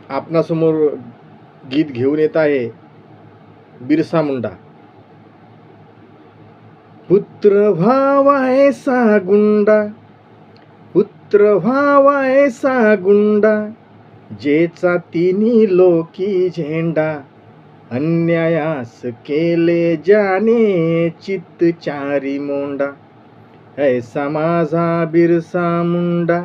आपणासमोर गीत घेऊन येत आहे बिरसा मुंडा. पुत्र व्हावा ऐसा गुंडा, पुत्र व्हावा ऐसा गुंडा, जेचा तिन्ही लोकी झेंडा, अन्यायास केले ज्याने चित्त चारी मोंडा. ऐसा माझा बिरसा मुंडा,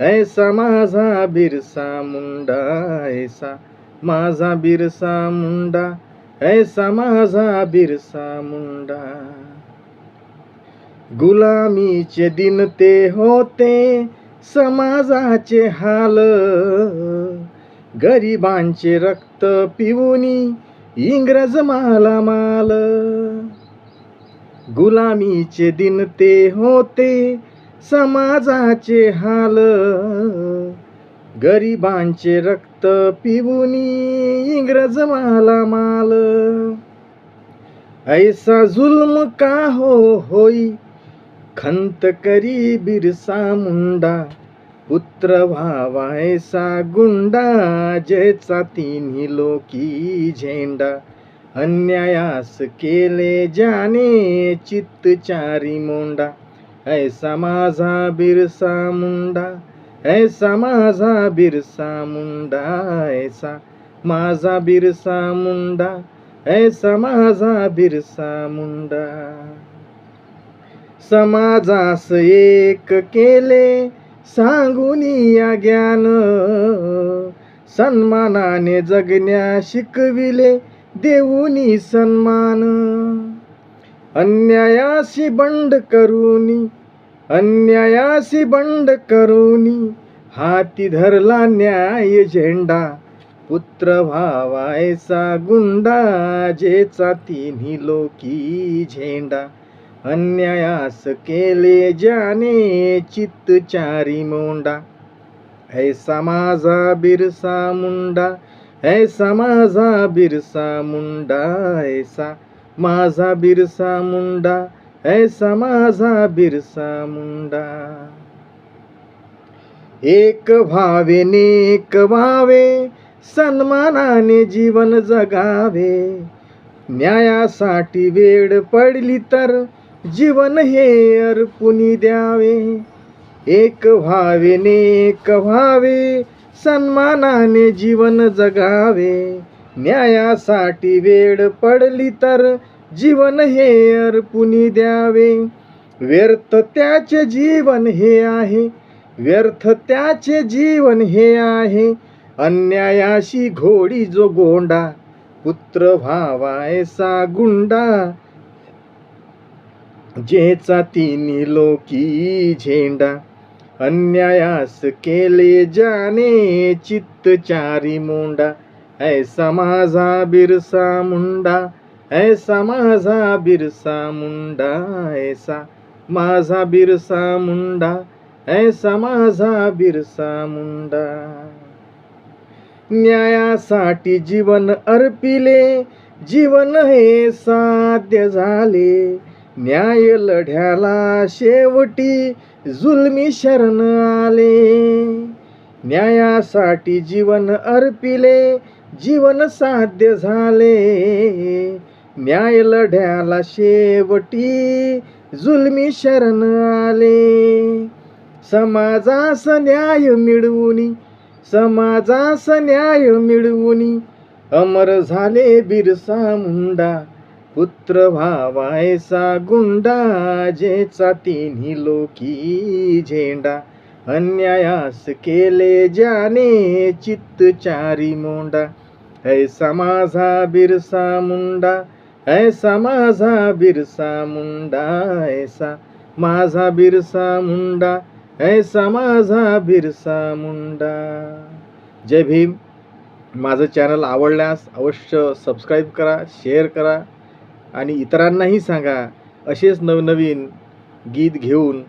ऐसा माझा बिरसा मुंडा, ऐसा माझा बिरसा मुंडा, ऐसा माझा बिरसा मुंडा. गुलामीचे दिन ते होते समाजाचे हाल, गरिबांचे रक्त पिऊनी इंग्रज मालामाल. गुलामीचे दिन ते होते समाजाचे हाल, गरिबांचे रक्त पिऊनी इंग्रज मालामाल. ऐसा जुल्म का होई खंत करी बिरसा मुंडा, पुत्र व्हावा ऐसा गुंडा, जेचा तिन्ही लोकी झेंडा, अन्यायास केले ज्याने चित्त चारी मोंडा. ऐसा माझा बिरसा मुंडा, ऐसा माझा बिरसा मुंडा, ऐसा माझा बिरसा मुंडा, ऐसा माझा बिरसा मुंडा. समाजास एक केले सांगूनी या ज्ञान, सन्मानाने जगण्या शिकविले देऊनी सन्मान. अन्यायाशी बंड करूनी, अन्यायाशी बंड करूनी, हाती धरला न्याय झेंडा, पुत्र व्हावा ऐसा गुंडा, जेचा तिन्ही लोकी झेंडा, अन्यायास केले ज्याने चित्त चारी मोंडा. ऐसा माझा बिरसा मुंडा, ऐसा माझा बिरसा मुंडा, ऐसा माझा बिरसा मुंडा, ऐसा माझा बिरसा मुंडा. एक व्हावे नेक व्हावे, सन्मानाने जीवन जगावे, न्यायासाठी वेळ पडली तर जीवन हे अर्पुनी द्यावे. एक व्हावे नेक व्हावे, सन्मानाने जीवन जगावे, न्यायासाठी वेळ पडली तर जीवन हे अर्पुनी द्यावे. व्यर्थ त्याचे जीवन हे आहे, व्यर्थ त्याचे जीवन हे आहे, अन्यायाशी घोडी जो गोंडा, पुत्र व्हावा ऐसा गुंडा, जेचा तिन्ही लोकी झेंडा, अन्यायास केले ज्याने चित्त चारी मोंडा. ऐसा माझा बिरसा मुंडा, ऐसा माझा बिरसा मुंडा, ऐसा माझा बिरसा मुंडा, ऐसा माझा बिरसा मुंडा. न्यायासाठी जीवन अर्पिले, जीवन हे साध्य झाले, न्याय लढ्याला शेवटी जुलमी शरण आले. न्यायासाठी जीवन अर्पिले, जीवन साध्य झाले, न्याय लढ्याला शेवटी जुलमी शरण आले. समाजास न्याय मिळवूनी, समाजास न्याय मिळवूनी, अमर झाले बिरसा मुंडा, पुत्र व्हावा ऐसा गुंडा, जेचा तिन्ही लोकी झेंडा, अन्यायास केले ज्याने चित्त चारी मोंडा. ऐसा माझा बिरसा मुंडा, ऐसा माझा बिरसा मुंडा, ऐसा माझा बिरसा मुंडा, ऐसा माझा बिरसा मुंडा. जय भीम. माझं चॅनल आवडल्यास अवश्य सबस्क्राईब करा, शेअर करा आणि इतरांनाही सांगा. असेच नवनवीन गीत घेऊन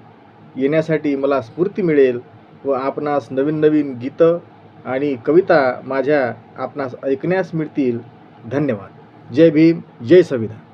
येण्यासाठी मला स्फूर्ती मिळेल व आपणास नवीन नवीन गीतं आणि कविता माझ्या आपणास ऐकण्यास मिळतील. धन्यवाद. जय भीम, जय संविधान.